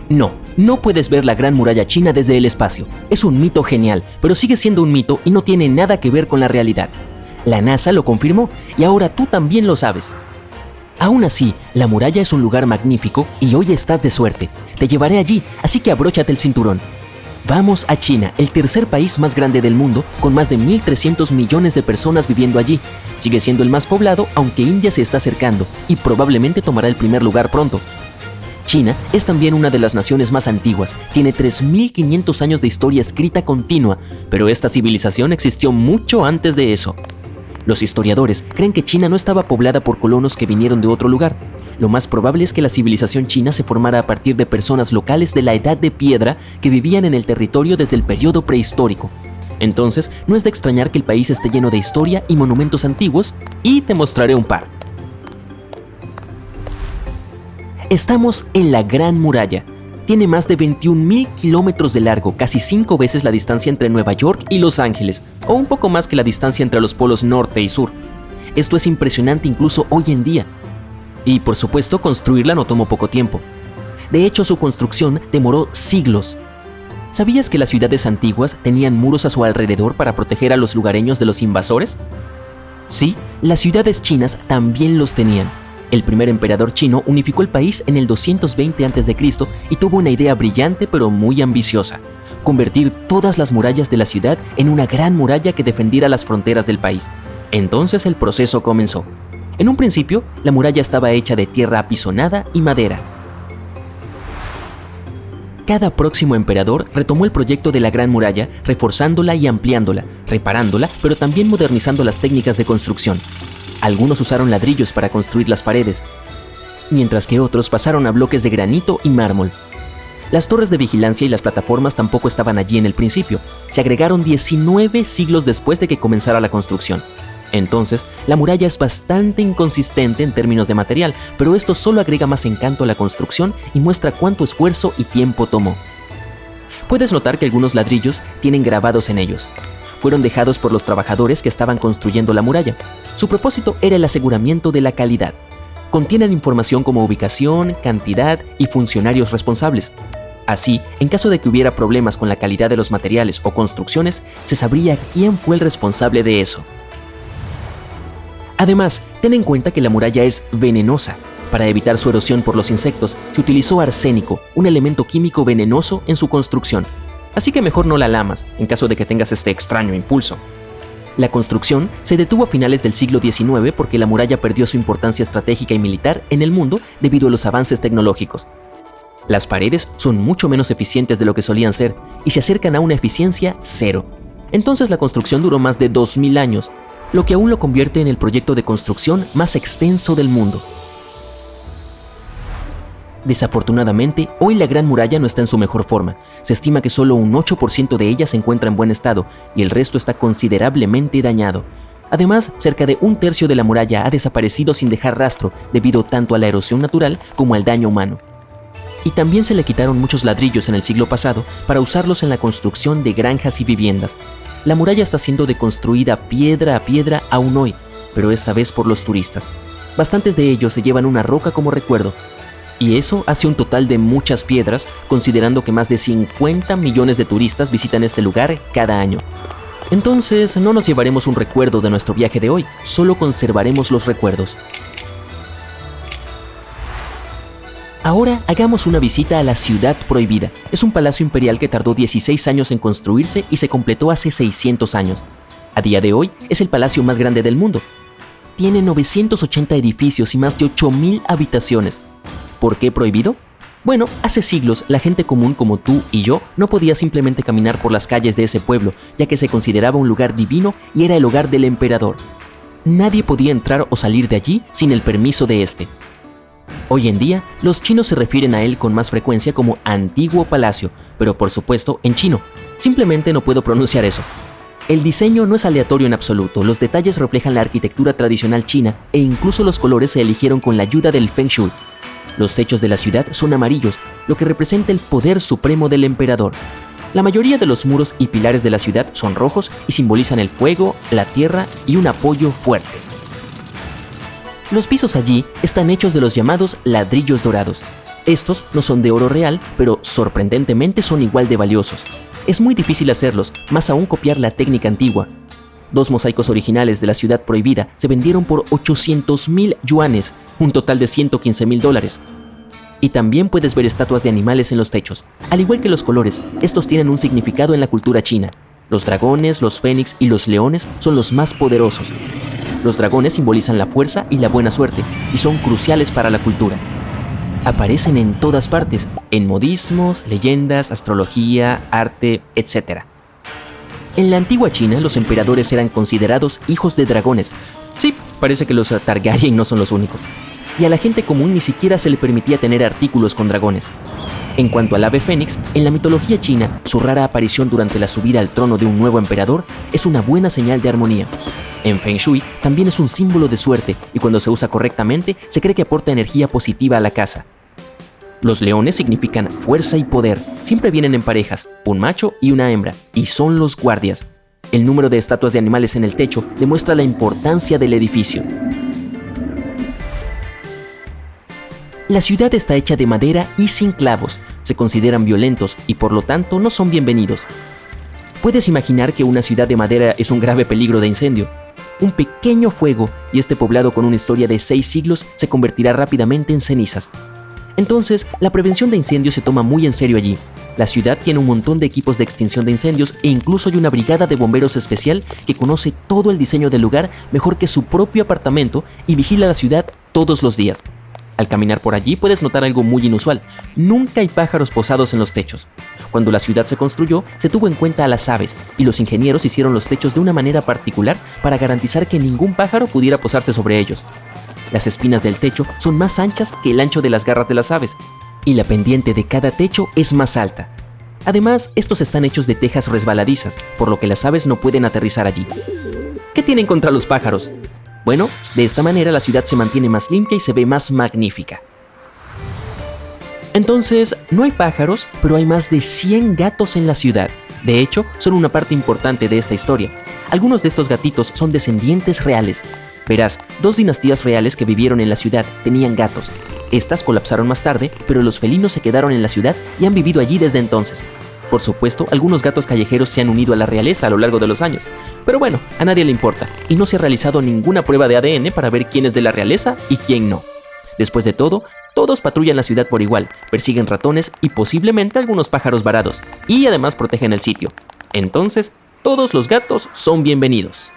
No, no puedes ver la Gran Muralla China desde el espacio. Es un mito genial, pero sigue siendo un mito y no tiene nada que ver con la realidad. La NASA lo confirmó y ahora tú también lo sabes. Aún así, la muralla es un lugar magnífico y hoy estás de suerte. Te llevaré allí, así que abróchate el cinturón. Vamos a China, el tercer país más grande del mundo, con más de 1.300 millones de personas viviendo allí. Sigue siendo el más poblado, aunque India se está acercando y probablemente tomará el primer lugar pronto. China es también una de las naciones más antiguas, tiene 3.500 años de historia escrita continua, pero esta civilización existió mucho antes de eso. Los historiadores creen que China no estaba poblada por colonos que vinieron de otro lugar. Lo más probable es que la civilización china se formara a partir de personas locales de la Edad de Piedra que vivían en el territorio desde el periodo prehistórico. Entonces, no es de extrañar que el país esté lleno de historia y monumentos antiguos, y te mostraré un par. Estamos en la Gran Muralla. Tiene más de 21.000 kilómetros de largo, casi 5 veces la distancia entre Nueva York y Los Ángeles, o un poco más que la distancia entre los polos norte y sur. Esto es impresionante incluso hoy en día. Y por supuesto, construirla no tomó poco tiempo. De hecho, su construcción demoró siglos. ¿Sabías que las ciudades antiguas tenían muros a su alrededor para proteger a los lugareños de los invasores? Sí, las ciudades chinas también los tenían. El primer emperador chino unificó el país en el 220 a.C. y tuvo una idea brillante pero muy ambiciosa: convertir todas las murallas de la ciudad en una gran muralla que defendiera las fronteras del país. Entonces el proceso comenzó. En un principio, la muralla estaba hecha de tierra apisonada y madera. Cada próximo emperador retomó el proyecto de la Gran Muralla, reforzándola y ampliándola, reparándola, pero también modernizando las técnicas de construcción. Algunos usaron ladrillos para construir las paredes, mientras que otros pasaron a bloques de granito y mármol. Las torres de vigilancia y las plataformas tampoco estaban allí en el principio. Se agregaron 19 siglos después de que comenzara la construcción. Entonces, la muralla es bastante inconsistente en términos de material, pero esto solo agrega más encanto a la construcción y muestra cuánto esfuerzo y tiempo tomó. Puedes notar que algunos ladrillos tienen grabados en ellos. Fueron dejados por los trabajadores que estaban construyendo la muralla. Su propósito era el aseguramiento de la calidad. Contienen información como ubicación, cantidad y funcionarios responsables. Así, en caso de que hubiera problemas con la calidad de los materiales o construcciones, se sabría quién fue el responsable de eso. Además, ten en cuenta que la muralla es venenosa. Para evitar su erosión por los insectos, se utilizó arsénico, un elemento químico venenoso, en su construcción. Así que mejor no la lamas, en caso de que tengas este extraño impulso. La construcción se detuvo a finales del siglo XIX porque la muralla perdió su importancia estratégica y militar en el mundo debido a los avances tecnológicos. Las paredes son mucho menos eficientes de lo que solían ser y se acercan a una eficiencia cero. Entonces la construcción duró más de 2000 años, lo que aún lo convierte en el proyecto de construcción más extenso del mundo. Desafortunadamente, hoy la Gran Muralla no está en su mejor forma. Se estima que solo un 8% de ella se encuentra en buen estado y el resto está considerablemente dañado. Además, cerca de un tercio de la muralla ha desaparecido sin dejar rastro debido tanto a la erosión natural como al daño humano. Y también se le quitaron muchos ladrillos en el siglo pasado para usarlos en la construcción de granjas y viviendas. La muralla está siendo deconstruida piedra a piedra aún hoy, pero esta vez por los turistas. Bastantes de ellos se llevan una roca como recuerdo. Y eso hace un total de muchas piedras, considerando que más de 50 millones de turistas visitan este lugar cada año. Entonces, no nos llevaremos un recuerdo de nuestro viaje de hoy, solo conservaremos los recuerdos. Ahora hagamos una visita a la Ciudad Prohibida. Es un palacio imperial que tardó 16 años en construirse y se completó hace 600 años. A día de hoy, es el palacio más grande del mundo. Tiene 980 edificios y más de 8.000 habitaciones. ¿Por qué prohibido? Bueno, hace siglos la gente común como tú y yo no podía simplemente caminar por las calles de ese pueblo, ya que se consideraba un lugar divino y era el hogar del emperador. Nadie podía entrar o salir de allí sin el permiso de este. Hoy en día, los chinos se refieren a él con más frecuencia como Antiguo Palacio, pero por supuesto en chino. Simplemente no puedo pronunciar eso. El diseño no es aleatorio en absoluto, los detalles reflejan la arquitectura tradicional china e incluso los colores se eligieron con la ayuda del Feng Shui. Los techos de la ciudad son amarillos, lo que representa el poder supremo del emperador. La mayoría de los muros y pilares de la ciudad son rojos y simbolizan el fuego, la tierra y un apoyo fuerte. Los pisos allí están hechos de los llamados ladrillos dorados. Estos no son de oro real, pero sorprendentemente son igual de valiosos. Es muy difícil hacerlos, más aún copiar la técnica antigua. 2 mosaicos originales de la Ciudad Prohibida se vendieron por 800,000 yuanes, un total de $115,000. Y también puedes ver estatuas de animales en los techos. Al igual que los colores, estos tienen un significado en la cultura china. Los dragones, los fénix y los leones son los más poderosos. Los dragones simbolizan la fuerza y la buena suerte, y son cruciales para la cultura. Aparecen en todas partes, en modismos, leyendas, astrología, arte, etc. En la antigua China, los emperadores eran considerados hijos de dragones. Sí, parece que los Targaryen no son los únicos. Y a la gente común ni siquiera se le permitía tener artículos con dragones. En cuanto al ave fénix, en la mitología china, su rara aparición durante la subida al trono de un nuevo emperador es una buena señal de armonía. En Feng Shui también es un símbolo de suerte y cuando se usa correctamente se cree que aporta energía positiva a la casa. Los leones significan fuerza y poder, siempre vienen en parejas, un macho y una hembra, y son los guardias. El número de estatuas de animales en el techo demuestra la importancia del edificio. La ciudad está hecha de madera y sin clavos, se consideran violentos y por lo tanto no son bienvenidos. Puedes imaginar que una ciudad de madera es un grave peligro de incendio. Un pequeño fuego y este poblado con una historia de 6 siglos se convertirá rápidamente en cenizas. Entonces, la prevención de incendios se toma muy en serio allí. La ciudad tiene un montón de equipos de extinción de incendios e incluso hay una brigada de bomberos especial que conoce todo el diseño del lugar mejor que su propio apartamento y vigila la ciudad todos los días. Al caminar por allí puedes notar algo muy inusual. Nunca hay pájaros posados en los techos. Cuando la ciudad se construyó, se tuvo en cuenta a las aves y los ingenieros hicieron los techos de una manera particular para garantizar que ningún pájaro pudiera posarse sobre ellos. Las espinas del techo son más anchas que el ancho de las garras de las aves y la pendiente de cada techo es más alta. Además, estos están hechos de tejas resbaladizas, por lo que las aves no pueden aterrizar allí. ¿Qué tienen contra los pájaros? Bueno, de esta manera la ciudad se mantiene más limpia y se ve más magnífica. Entonces, no hay pájaros, pero hay más de 100 gatos en la ciudad. De hecho, son una parte importante de esta historia. Algunos de estos gatitos son descendientes reales. Verás, 2 dinastías reales que vivieron en la ciudad tenían gatos. Estas colapsaron más tarde, pero los felinos se quedaron en la ciudad y han vivido allí desde entonces. Por supuesto, algunos gatos callejeros se han unido a la realeza a lo largo de los años. Pero bueno, a nadie le importa, y no se ha realizado ninguna prueba de ADN para ver quién es de la realeza y quién no. Después de todo, todos patrullan la ciudad por igual, persiguen ratones y posiblemente algunos pájaros varados, y además protegen el sitio. Entonces, todos los gatos son bienvenidos.